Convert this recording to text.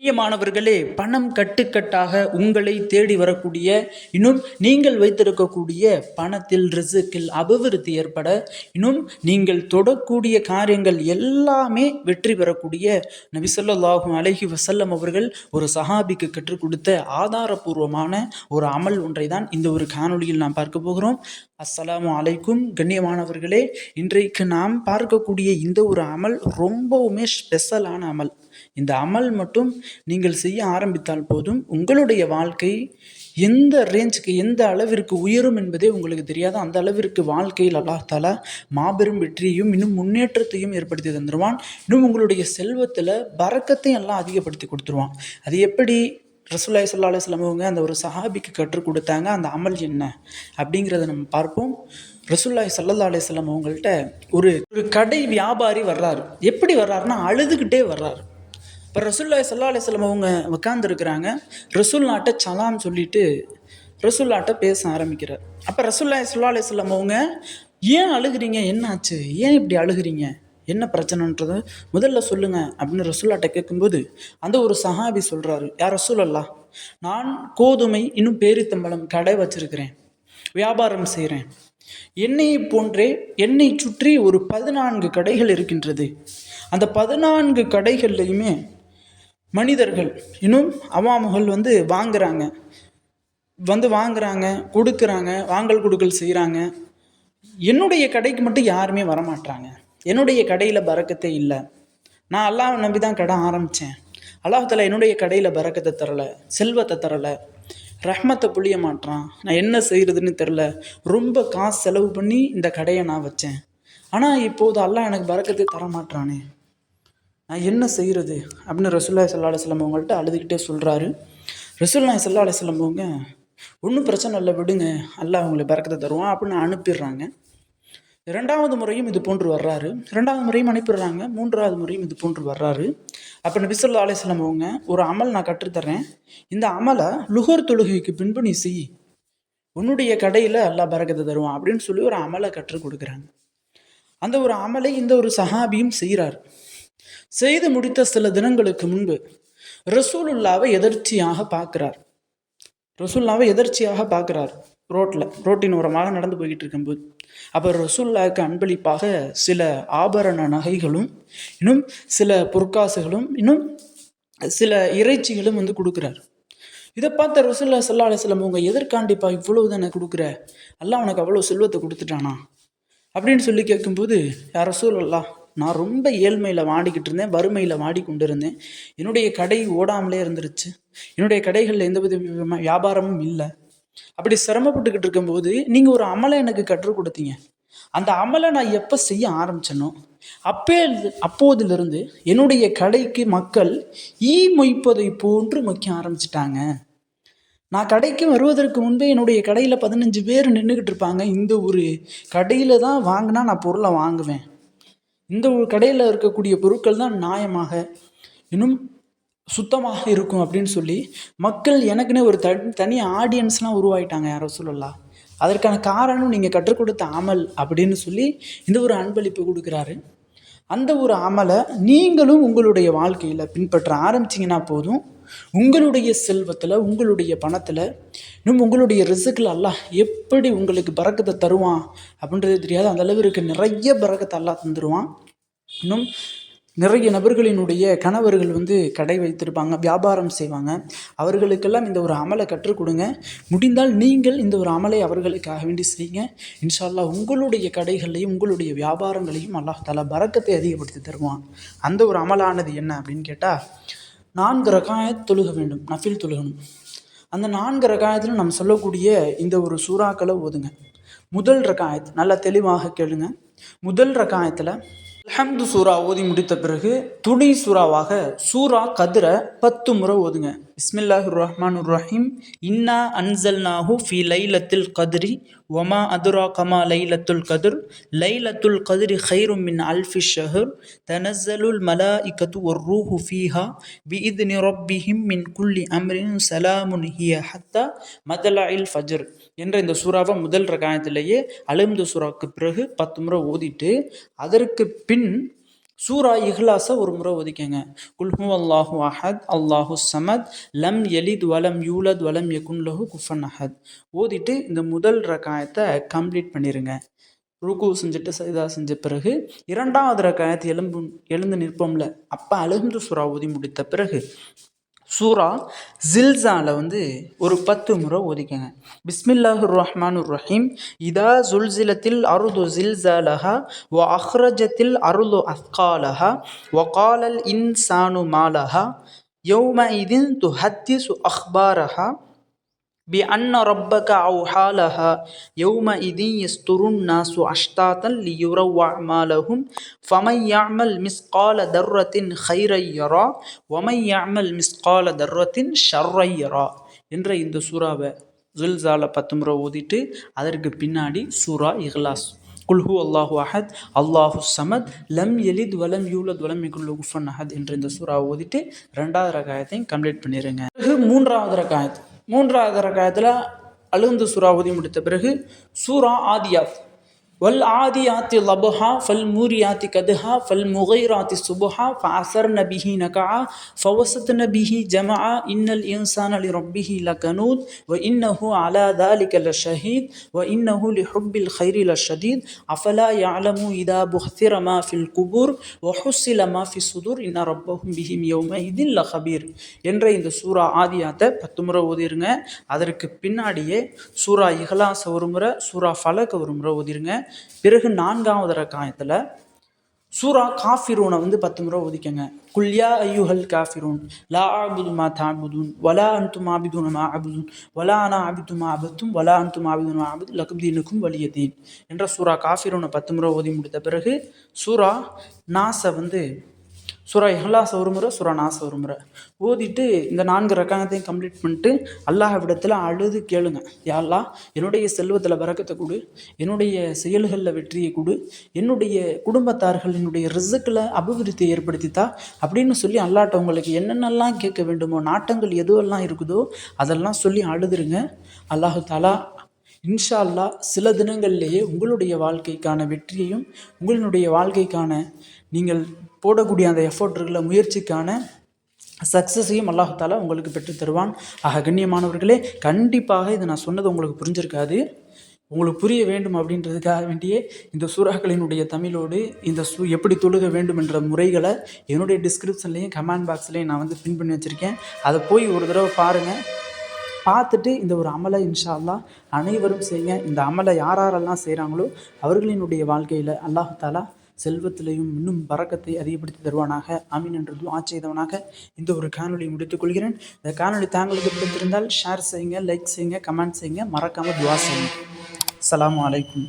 பிரியமானவர்களே, பணம் கட்டுக்கட்டாக உங்களை தேடி வரக்கூடிய, இன்னும் நீங்கள் வைத்திருக்கக்கூடிய பணத்தில் ரிசுக்கில் அபிவிருத்தி ஏற்பட, இன்னும் நீங்கள் தொடக்கூடிய காரியங்கள் எல்லாமே வெற்றி பெறக்கூடிய நபி ஸல்லல்லாஹு அலைஹி வஸல்லம் அவர்கள் ஒரு சஹாபிக்கு கற்றுக் கொடுத்த ஆதாரபூர்வமான ஒரு அமல் ஒன்றை தான் இந்த ஒரு காணொளியில் நாம் பார்க்க போகிறோம். அஸ்ஸலாமு அலைக்கும். கண்ணியமானவர்களே, இன்றைக்கு நாம் பார்க்கக்கூடிய இந்த ஒரு அமல் ரொம்பவுமே ஸ்பெஷலான அமல். இந்த அமல் மட்டும் நீங்கள் செய்ய ஆரம்பித்தால் போதும், உங்களுடைய வாழ்க்கை எந்த ரேஞ்சுக்கு எந்த அளவிற்கு உயரும் என்பதே உங்களுக்கு தெரியாது. அந்த அளவிற்கு வாழ்க்கையில் அல்லாஹ் தஆலா மாபெரும் வெற்றியையும் இன்னும் முன்னேற்றத்தையும் ஏற்படுத்தி தந்துடுவான். இன்னும் உங்களுடைய செல்வத்தில் பரக்கத்தையும் எல்லாம் அதிகப்படுத்தி கொடுத்துருவான். அது எப்படி ரசூலுல்லாஹி ஸல்லல்லாஹு அலைஹி வஸல்லம் அவங்க அந்த ஒரு சஹாபிக்கு கற்றுக் கொடுத்தாங்க, அந்த அமல் என்ன அப்படிங்கிறத நம்ம பார்ப்போம். ரசூலுல்லாஹி ஸல்லல்லாஹு அலைஹி வஸல்லம் அவங்கள்ட்ட ஒரு கடை வியாபாரி வர்றாரு. எப்படி வர்றாருன்னா அழுதுகிட்டே வர்றாரு. இப்போ ரசூலுல்லாஹி ஸல்லல்லாஹு அலைஹி வஸல்லம் அவங்க உட்காந்துருக்குறாங்க. ரசூலுல்லாஹ்ட்ட சலாம் சொல்லிட்டு ரசூலுல்லாஹ்ட்ட பேச ஆரம்பிக்கிறார். அப்போ ரசூலுல்லாஹி ஸல்லல்லாஹு அலைஹி வஸல்லம் அவங்க, ஏன் அழுகிறீங்க, என்னாச்சு, ஏன் இப்படி அழுகிறீங்க, என்ன பிரச்சனைன்றதை முதல்ல சொல்லுங்க அப்படின்னு ரசூலுல்லாஹ்ட்ட கேட்கும்போது, அந்த ஒரு சஹாபி சொல்கிறாரு, யார் ரசூலல்லாஹ், நான் கோதுமை இன்னும் பேரித்தம்பழம் கடை வச்சிருக்கிறேன், வியாபாரம் செய்கிறேன். என்னை போன்றே என்னை சுற்றி ஒரு 14 கடைகள் இருக்கின்றது. அந்த 14 கடைகள்லையுமே மனிதர்கள் இன்னும் அவாமுகள் வாங்குறாங்க, கொடுக்குறாங்க, வாங்கல் கொடுக்கல் செய்கிறாங்க. என்னுடைய கடைக்கு மட்டும் யாருமே வரமாட்டாங்க. என்னுடைய கடையில் பரக்கத்தே இல்லை. நான் அல்லாஹ்வை நம்பி தான் கடை ஆரம்பித்தேன். அல்லாஹ் தஆலா என்னுடைய கடையில் பரக்கத்தை தரலை, செல்வத்தை தரலை, ரஹ்மத்தை புளிய மாட்டான். நான் என்ன செய்கிறதுன்னு தெரில. ரொம்ப காசு செலவு பண்ணி இந்த கடையை நான் வச்சேன். ஆனால் இப்போது அல்லாஹ் எனக்கு பரக்கத்தை தரமாட்டானே, நான் என்ன செய்கிறது அப்படின்னு ரசூலுல்லாஹி ஸல்லல்லாஹு அலைஹி வஸல்லம் அவங்கள்ட்ட அழுதுகிட்டே சொல்கிறாரு. ரசூலுல்லாஹி ஸல்லல்லாஹு அலைஹி வஸல்லம் அவங்க, ஒன்றும் பிரச்சனை இல்லை, விடுங்க, அல்லாஹ் அவங்களுக்கு பரக்கத்தை தருவான் அப்படின்னு அனுப்பிடுறாங்க. 2வது முறையும் இது போன்று வர்றாரு. 2வது முறையும் அனுப்பிடுறாங்க. 3வது முறையும் இது போன்று வர்றாரு. அப்போ நபி ஸல்லல்லாஹு அலைஹி வஸல்லம் அவங்க, ஒரு அமல் நான் கற்றுத்தர்றேன், இந்த அமலை லுஹர் தொழுகைக்கு பின்பு நீ செய், உன்னுடைய கடையில் அல்லாஹ் பரக்கத்தை தருவான் அப்படின்னு சொல்லி ஒரு அமலை கற்றுக் கொடுக்குறாங்க. அந்த ஒரு அமலை இந்த ஒரு சஹாபியும் செய்கிறார். செய்து முடித்த சில தினங்களுக்கு முன்பு ரசூலுல்லாவை எதர்ச்சியாக பார்க்குறார். ரோட்டின் ஓரமாக நடந்து போய்கிட்டு இருக்கும்போது, அப்போ ரசூலுல்லாவுக்கு அன்பளிப்பாக சில ஆபரண நகைகளும் இன்னும் சில பொற்காசுகளும் இன்னும் சில இறைச்சிகளும் கொடுக்குறார். இதை பார்த்த ரசூலுல்லாஹி ஸல்லல்லாஹு அலைஹி வஸல்லம் அவங்க, எதற்காண்டிப்பா இவ்வளவு தானே கொடுக்குற, அல்லாஹ் உனக்கு அவ்வளோ செல்வத்தை கொடுத்துட்டானா அப்படின்னு சொல்லி கேட்கும்போது, யார் ரசூலல்லாஹ், நான் ரொம்ப ஏழ்மையில் வாடிக்கிட்டு இருந்தேன், வறுமையில் வாடிக்கொண்டு இருந்தேன். என்னுடைய கடை ஓடாமலே இருந்துருச்சு. என்னுடைய கடைகளில் எந்தவித வியாபாரமும் இல்லை. அப்படி சிரமப்பட்டுக்கிட்டு இருக்கும்போது நீங்கள் ஒரு அமலை எனக்கு கற்றுக் கொடுத்தீங்க. அந்த அமலை நான் எப்போ செய்ய ஆரம்பிச்சேனோ அப்போதிலிருந்து என்னுடைய கடைக்கு மக்கள் மொய்ப்பதை போன்று மொய்க்க ஆரம்பிச்சிட்டாங்க. நான் கடைக்கு வருவதற்கு முன்பே என்னுடைய கடையில் 15 பேர் நின்றுக்கிட்டு இருப்பாங்க. இந்த ஒரு கடையில் தான் வாங்கினா நான் பொருளை வாங்குவேன். இந்த ஒரு கடையில் இருக்கக்கூடிய பொருட்கள் தான் நியாயமாக இன்னும் சுத்தமாக இருக்கும் அப்படின்னு சொல்லி மக்கள் எனக்குன்னே ஒரு தனி ஆடியன்ஸ்லாம் உருவாயிட்டாங்க. யாரோ சொல்லலாம், அதற்கான காரணம் நீங்கள் கற்றுக் கொடுத்த அமல் அப்படின்னு சொல்லி இந்த ஒரு அன்பளிப்பு கொடுக்குறாரு. அந்த ஒரு அமலை நீங்களும் உங்களுடைய வாழ்க்கையில் பின்பற்ற ஆரம்பிச்சிங்கன்னா போதும், உங்களுடைய செல்வத்தில், உங்களுடைய பணத்தில், இன்னும் உங்களுடைய ரிஸ்கில் அல்லாஹ் எப்படி உங்களுக்கு பரக்கத்தை தருவான் அப்படின்றது தெரியாது. அந்த அளவிற்கு நிறைய பரக்கத்தை அல்லாஹ் தந்துடுவான். இன்னும் நிறைய நபர்களினுடைய கணவர்கள் கடை வைத்திருப்பாங்க, வியாபாரம் செய்வாங்க. அவர்களுக்கெல்லாம் இந்த ஒரு அமலை கற்றுக் கொடுங்க. முடிந்தால் நீங்கள் இந்த ஒரு அமலை அவர்களுக்காக வேண்டி செய்யுங்க. இன்ஷா அல்லாஹ் உங்களுடைய கடைகளையும் உங்களுடைய வியாபாரங்களையும் அல்லாஹ் தஆலா பரக்கத்தை அதிகப்படுத்தி தருவான். அந்த ஒரு அமலானது என்ன அப்படின்னு கேட்டால், 4 ரகாயத் தொழுக வேண்டும், நஃபில் தொழுகணும். அந்த 4 ரகாயத்தில் நம்ம சொல்லக்கூடிய இந்த ஒரு சூறாக்களை ஓதுங்க. முதல் ரகாயத் நல்லா தெளிவாக கேளுங்க. முதல் ரகாயத்தில் அல்ஹம்து சூரா ஓதி முடித்த பிறகு துணை சூறாவாக சூரா கத்ர 10 முறை ஓதுங்க. பிஸ்மில்லாஹிர் ரஹ்மானிர் ரஹீம். இன்னா அன்சல்நாஹு ஃபி லைலத்தில் கத்ரி வமா அதுராகமா லைலத்துல் கத்ர் லைலத்துல் கத்ரி கைரும் மின் அல்ஃபி ஷஹர் தனஸ்ஸலுல் மலாயிகத்து வர்ரூஹு ஃபீஹா பிஇذن ரப்பிஹிம் மின் குல்லி அம்ரின் சலாமுன் ஹிய ஹத்தா மத்லஇல் ஃபஜ்ர் என்ற இந்த சூறாவை முதல் ரகாயத்திலேயே அல்ஹம்து சூறாவுக்கு பிறகு 10 முறை ஓதிட்டு, அதற்கு பின் சூரா இஹ்லாஸை ஒரு முறை ஒதுக்கங்க. குல்ஹு அல்லாஹு அஹத் அல்லாஹு சமத் லம் எலித் வலம் யூலத் வலம் யகுன் லஹு குஃபன் அஹத் ஓதிட்டு இந்த முதல் ரக்காயத்தை கம்ப்ளீட் பண்ணிடுங்க. ருக்கு செஞ்சுட்டு சைதா செஞ்ச பிறகு இரண்டாவது ரக்காயத்தை எழுந்து நிற்போம்ல, அப்போ அல்ஹம்து சூரா ஓதி முடித்த பிறகு சூரா ஜில்சால ஒரு 10 முறை ஓதிக்கங்க. பிஸ்மில்லாஹிர் ரஹ்மானுர் ரஹீம். இதா ஜுல்சிலத்தில் அருது ஜில்சாலஹா வ அஹ்ரஜத்தில் அருது அஸ்காலஹா வ காலல் இன்சானு மாலஹா யௌமஇதின் துஹத்திசு அஹ்பாரஹா بأن ربك أوحى لها يومئذ يصدر الناس أشتاتا ليروا أعمالهم فمن يعمل مثقال ذرة خيرا يرى ومن يعمل مثقال ذرة شرا يرى என்ற இந்த சூறாவை ஜில்சால 10 முறை ஓதிட்டு அதற்கு பின்னாடி சூரா இஹ்லாஸ் குல்ஹு அல்லாஹு அஹத் அல்லாஹு சமத் லம் எலித் வலம் யூலத் வலம் யகுன் லஹு குஃபுவன் அஹத் என்ற இந்த சூறாவை ஓதிட்டு ரெண்டாவது ரகாயத்தையும் கம்ப்ளீட் பண்ணிடுங்க. பிறகு மூன்றாவது ரகாயத்தில் அல்ஹம்து சூரா ஓதி முடித்த பிறகு சூரா ஆதியாத் வல் ஆதியாத்தி லபஹா ஃபல் மூரியாத்தி கதுஹா ஃபல் முகைராத்தி சுபஹா ஃபஅசர் நபிஹி நகா ஃபவசத் நபிஹி ஜமா இன்னல் இன்சான லி ரப்பிஹி லகனூத் வ இன்னஹு அலா தாலிக லஷஹீத் வ இன்னஹு லிஹுப்பில் கைரி லஷதீத் அஃபலா யஅலமு இதா புஹ்திர மா ஃபில் குபூர் வ ஹுஸ்ஸில மா ஃபிஸ் சுதூர் இன்ன ரப்பஹும் பிஹிம் யௌமஇதின் லகபீர் என்ற இந்த சூரா ஆதியாத்தை 10 முறை ஓதிருங்க. அதற்கு பின்னாடியே சூரா இஹ்லாஸ் ஒரு முறை, சூரா ஃபலக் ஒரு முறை ஓதிருங்க. பிறகு 4வது ரக்காயத்தில் சூரா காஃபிரூனை 10 முறை ஒதுக்கங்க. குல்யா ஐயுஹல் காஃபிரூன் லா ஆபுது மா தாபுதூன் வலா அன்தும் ஆபிதுன மா ஆபுதூன் வலா அனா ஆபிது மா ஆபத்தும் வலா அன்தும் ஆபிதுன மா ஆபுது லக்கும் தீனுக்கும் வலியதீன் என்ற சூரா காஃபிரூனை 10 முறை ஓதி முடித்த பிறகு சூரா நாஸை சூரா இஹ்லாஸ் ஒரு முறை, சூரா நாஸ் ஒரு முறை ஓதிட்டு இந்த 4 ரக்காயத்தையும் கம்ப்ளீட் பண்ணிட்டு அல்லாஹ்விடத்தில் அழுது கேளுங்க. யா அல்லாஹ், என்னுடைய செல்வத்தில் பரக்கத்தை கொடு, என்னுடைய செயல்களில் வெற்றியை கொடு, என்னுடைய குடும்பத்தார்கள் என்னுடைய ரிஸ்கில் அபிவிருத்தியை ஏற்படுத்தித்தா அப்படின்னு சொல்லி அல்லாஹ்ட்ட உங்களுக்கு என்னென்னலாம் கேட்க வேண்டுமோ, நாட்டங்கள் எதுவெல்லாம் இருக்குதோ அதெல்லாம் சொல்லி அழுதுருங்க. அல்லாஹு தாலா இன்ஷா அல்லாஹ் சில தினங்கள்லேயே உங்களுடைய வாழ்க்கைக்கான வெற்றியையும் உங்களுடைய வாழ்க்கைக்கான நீங்கள் போடக்கூடிய அந்த எஃபோர்ட் இருக்குல்ல, முயற்சிக்கான சக்ஸஸையும் அல்லாஹாலா உங்களுக்கு பெற்று தருவான். ஆக கண்ணியமானவர்களே, கண்டிப்பாக இது நான் சொன்னது உங்களுக்கு புரிஞ்சிருக்காது. உங்களுக்கு புரிய வேண்டும் அப்படின்றதுக்காக வேண்டியே இந்த சூறாக்களினுடைய தமிழோடு இந்த எப்படி தொழுக வேண்டும் என்ற முறைகளை என்னுடைய டிஸ்கிரிப்ஷன்லேயும் கமெண்ட் பாக்ஸ்லேயும் நான் பின் பண்ணி வச்சுருக்கேன். அதை போய் ஒரு தடவை பாருங்கள். பார்த்துட்டு இந்த ஒரு அமலை இன்ஷா அல்லாஹ் அனைவரும் செய்யுங்க. இந்த அமலை யாரெல்லாம் செய்கிறாங்களோ அவர்களினுடைய வாழ்க்கையில் அல்லாஹாலா செல்வத்திலையும் இன்னும் பரக்கத்தை அதிகப்படுத்தி தருவானாக. ஆமீன் என்று துஆ செய்தவனாக இந்த ஒரு காணொலியை முடித்துக் கொள்கிறேன். இந்த காணொலி தாங்களுக்கு பிடித்திருந்தால் ஷேர் செய்யுங்க, லைக் செய்யுங்க, கமெண்ட் செய்யுங்க, மறக்காமல் துஆ செய்யுங்க. அஸ்ஸலாமு அலைக்கும்.